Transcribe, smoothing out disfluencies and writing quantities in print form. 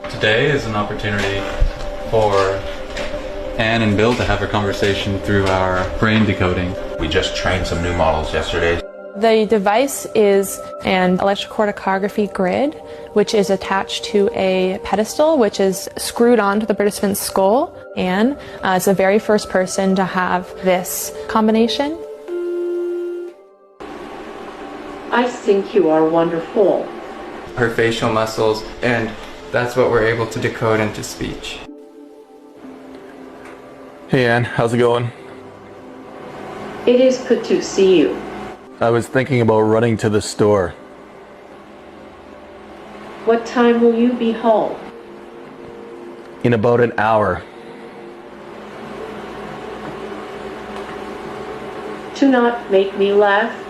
Today is an opportunity for Anne and Bill to have a conversation through our brain decoding. We just trained some new models yesterday. The device is an electrocorticography grid, which is attached to a pedestal, which is screwed onto the participant's skull. Anne is the very first person to have this combination. I think you are wonderful. Her facial muscles, and that's what we're able to decode into speech. Hey Anne, how's it going? It is good to see you. I was thinking about running to the store. What time will you be home? In about an hour. Do not make me laugh.